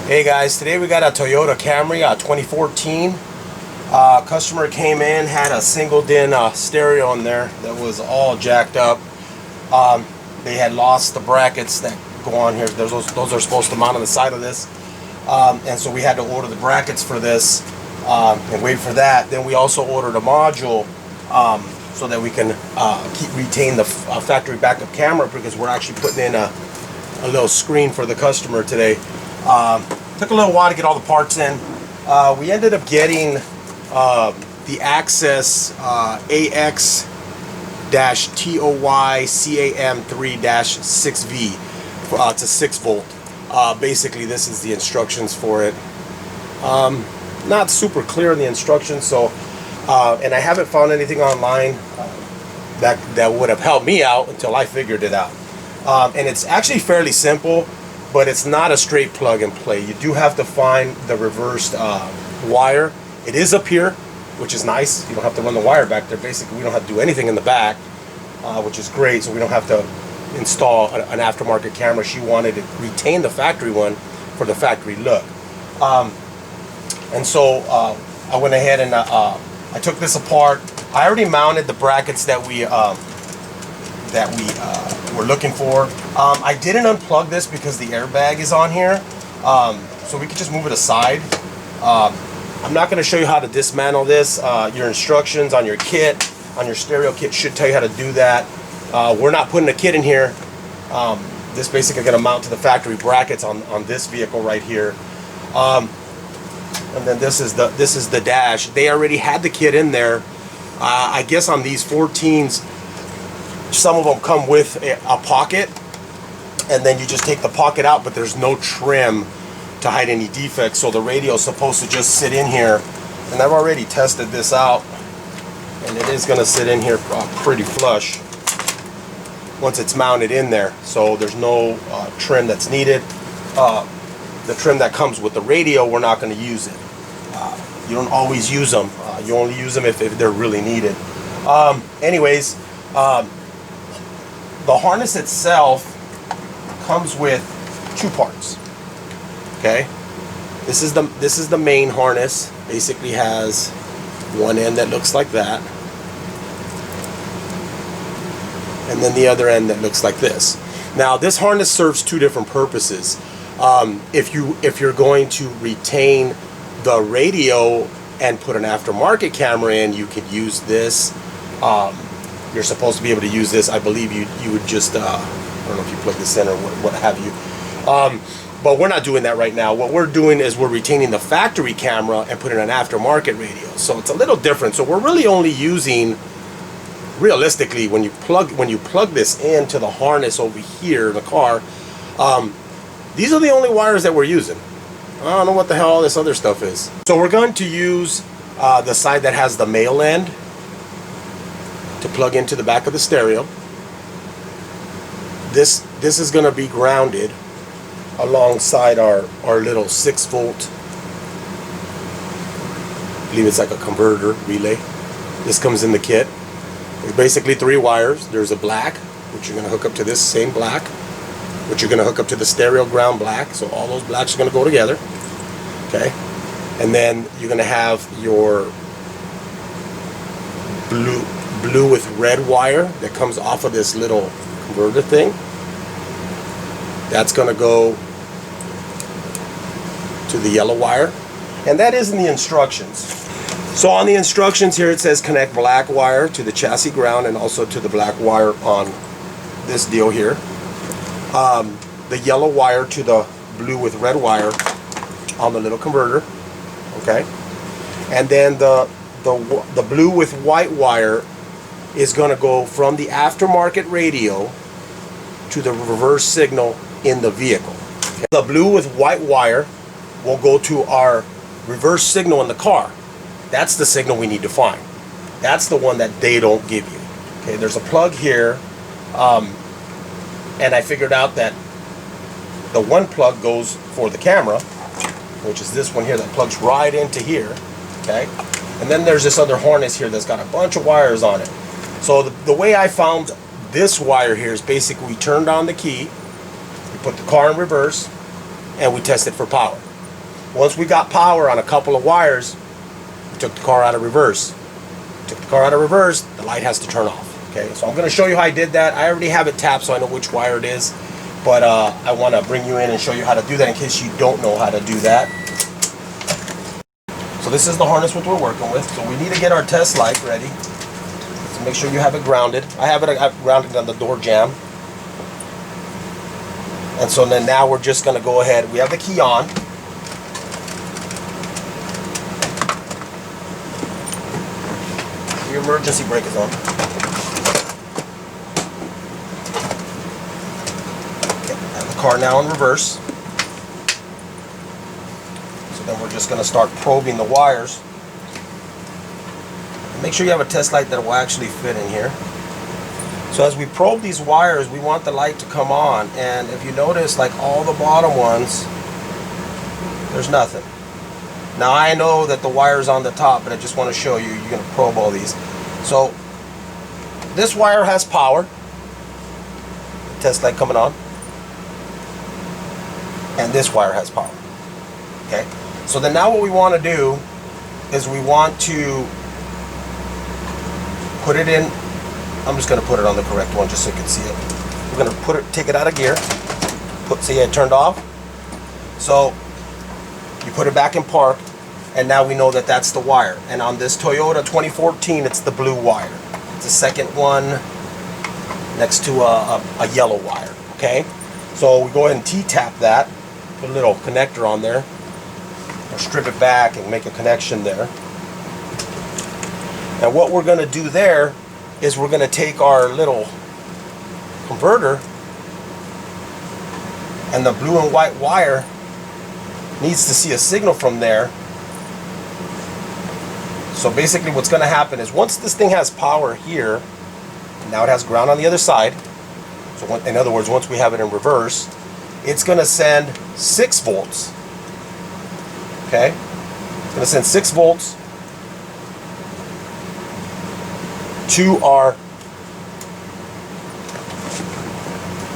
Hey guys, today we got a Toyota Camry 2014. Customer came in, had a single DIN stereo in there that was all jacked up. They had lost the brackets that go on here. Those are supposed to mount on the side of this, and so we had to order the brackets for this and wait for that. Then we also ordered a module so that we can retain the factory backup camera, because we're actually putting in a little screen for the customer today. Took a little while to get all the parts in. We ended up getting the Axxess AX-TOYCAM3-6V. It's a 6 volt. Basically, this is the instructions for it. Not super clear in the instructions, so and I haven't found anything online that would have helped me out until I figured it out. And it's actually fairly simple, but it's not a straight plug and play. You do have to find the reversed wire. It is up here, which is nice. You don't have to run the wire back there. Basically, we don't have to do anything in the back, which is great. So we don't have to install an aftermarket camera. She wanted to retain the factory one for the factory look. And so I went ahead and I took this apart. I already mounted the brackets that we were looking for. I didn't unplug this because the airbag is on here, so we could just move it aside. I'm not going to show you how to dismantle this. Your instructions on your kit, on your stereo kit, should tell you how to do that. We're not putting a kit in here. This basically going to mount to the factory brackets on this vehicle right here. And then this is the dash. They already had the kit in there. I guess on these 14s, some of them come with a pocket, and then you just take the pocket out, but there's no trim to hide any defects. So the radio is supposed to just sit in here, and I've already tested this out, and it is going to sit in here pretty flush once it's mounted in there. So there's no trim that's needed. The trim that comes with the radio, we're not going to use it. You don't always use them. You only use them if they're really needed. Anyways, the harness itself comes with two parts. Okay, this is the main harness. Basically has one end that looks like that, and then the other end that looks like this. Now this harness serves two different purposes. If you're going to retain the radio and put an aftermarket camera in, you could use this. You're supposed to be able to use this. I believe you would just I don't know if you plug this in or what have you. But we're not doing that right now. What we're doing is we're retaining the factory camera and putting an aftermarket radio. So it's a little different. So we're really only using, realistically, when you plug this into the harness over here in the car, these are the only wires that we're using. I don't know what the hell all this other stuff is. So we're going to use the side that has the male end to plug into the back of the stereo. This is going to be grounded alongside our little 6 volt, I believe it's like a converter relay. This comes in the kit. There's basically 3 wires. There's a black, which you're going to hook up to this same black, which you're going to hook up to the stereo ground black. So all those blacks are going to go together. Okay, and then you're going to have your blue with red wire that comes off of this little converter thing. That's going to go to the yellow wire, and that is in the instructions. So on the instructions here it says connect black wire to the chassis ground and also to the black wire on this deal here. The yellow wire to the blue with red wire on the little converter. Okay, and then the blue with white wire is going to go from the aftermarket radio to the reverse signal in the vehicle. Okay. The blue with white wire will go to our reverse signal in the car. That's the signal we need to find. That's the one that they don't give you. Okay, there's a plug here, and I figured out that the one plug goes for the camera, which is this one here that plugs right into here. Okay, and then there's this other harness here that's got a bunch of wires on it. So the way I found this wire here is basically we turned on the key, we put the car in reverse, and we test it for power. once we got power on a couple of wires, we took the car out of reverse. Took the car out of reverse, the light has to turn off. Okay, so I'm going to show you how I did that. I already have it tapped so I know which wire it is, but I want to bring you in and show you how to do that in case you don't know how to do that. So this is the harness what we're working with. So we need to get our test light ready. So make sure you have it grounded. I've grounded on the door jamb. And so then now we're just going to go ahead. We have the key on. Your emergency brake is on. Okay, I have the car now in reverse. So then we're just going to start probing the wires. And make sure you have a test light that will actually fit in here. So as we probe these wires, we want the light to come on, and if you notice, like all the bottom ones, there's nothing. Now I know that the wire's on the top, but I just want to show you, you're going to probe all these. So this wire has power, test light coming on, and this wire has power. Okay, so then now what we want to do is we want to put it in. I'm just going to put it on the correct one just so you can see it. We're going to take it out of gear. See, it turned off. So you put it back in park, and now we know that that's the wire. And on this Toyota 2014, it's the blue wire. It's the second one next to a yellow wire. Okay, so we go ahead and T-tap that, put a little connector on there, or strip it back and make a connection there. And what we're going to do there is we're going to take our little converter, and the blue and white wire needs to see a signal from there. So basically what's going to happen is once this thing has power here, now it has ground on the other side. So in other words, once we have it in reverse, it's going to send 6 volts. Okay? It's going to send 6 volts to our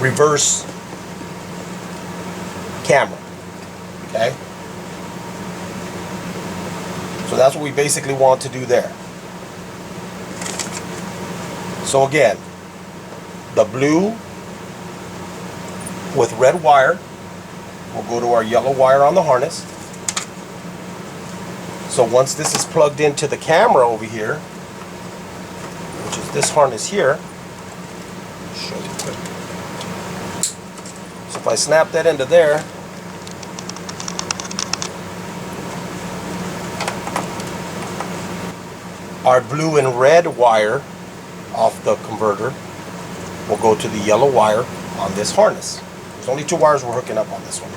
reverse camera. Okay? So that's what we basically want to do there. So again, the blue with red wire will go to our yellow wire on the harness. So once this is plugged into the camera over here, which is this harness here, I'll show you quick. So if I snap that into there, our blue and red wire off the converter will go to the yellow wire on this harness. There's only 2 wires we're hooking up on this one.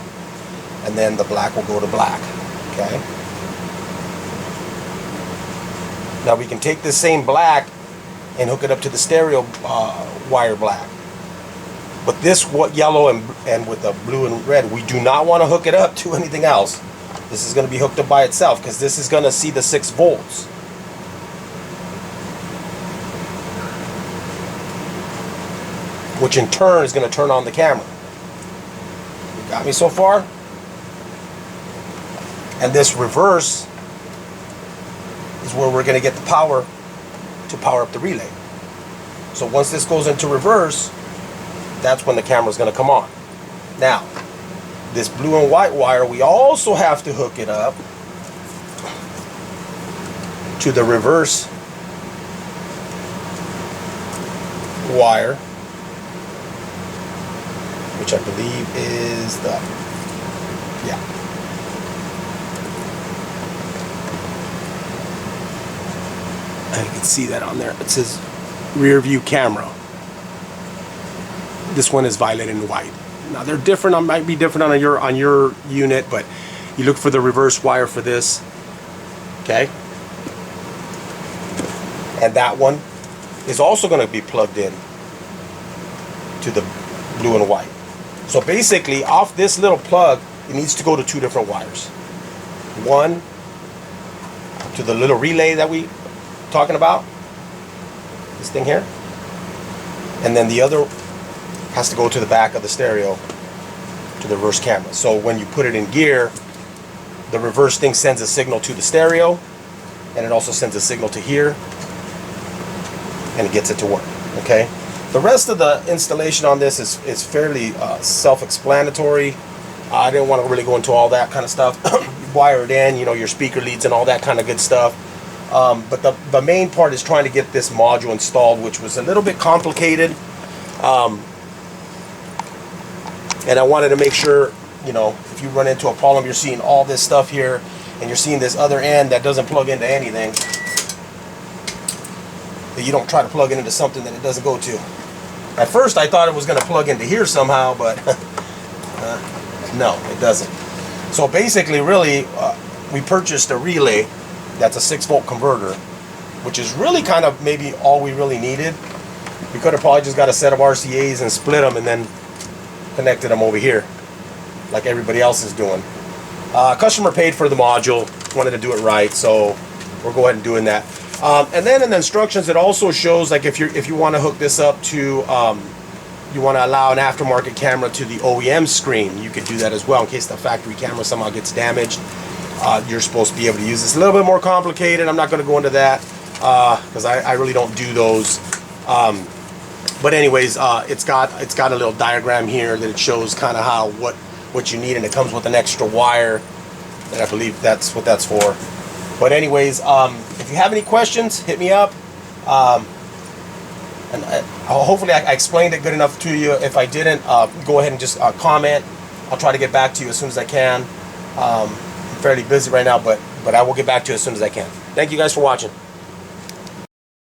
And then the black will go to black. Okay? Now we can take this same black and hook it up to the stereo wire black. But this yellow and with the blue and red, we do not want to hook it up to anything else. This is going to be hooked up by itself because this is going to see the 6 volts. Which in turn is going to turn on the camera. You got me so far? And this reverse is where we're going to get the power to power up the relay. So once this goes into reverse, that's when the camera is going to come on. Now, this blue and white wire, we also have to hook it up to the reverse wire, which I believe is the, yeah. And you can see that on there. It says rear view camera. This one is violet and white. Now they're different. Might be different on your unit, but you look for the reverse wire for this. Okay. And that one is also going to be plugged in to the blue and white. So basically, off this little plug, it needs to go to 2 different wires. One to the little relay that we talking about, this thing here, and then the other has to go to the back of the stereo to the reverse camera. So when you put it in gear, The reverse thing sends a signal to the stereo, and it also sends a signal to here, and it gets it to work. Okay. The rest of the installation on this is fairly self-explanatory. I didn't want to really go into all that kind of stuff. Wire it in, you know, your speaker leads and all that kind of good stuff. But the main part is trying to get this module installed, which was a little bit complicated. And I wanted to make sure, you know, if you run into a problem, you're seeing all this stuff here, and you're seeing this other end that doesn't plug into anything, that you don't try to plug it into something that it doesn't go to. At first I thought it was going to plug into here somehow, but no, it doesn't. So basically, really, we purchased a relay that's a 6-volt converter, which is really kind of maybe all we really needed. We could have probably just got a set of RCAs and split them and then connected them over here like everybody else is doing. Customer paid for the module, wanted to do it right, so we'll go ahead and doing that. And then in the instructions, it also shows, like, if you want to hook this up to, you want to allow an aftermarket camera to the OEM screen, you could do that as well in case the factory camera somehow gets damaged. You're supposed to be able to use this. A little bit more complicated. I'm not going to go into that because I really don't do those. But anyways, it's got a little diagram here that it shows kind of how what you need, and it comes with an extra wire, and I believe that's what that's for. But anyways, if you have any questions, hit me up. And hopefully I explained it good enough to you. If I didn't, go ahead and just comment. I'll try to get back to you as soon as I can. I'm fairly busy right now, but I will get back to you as soon as I can. Thank you guys for watching.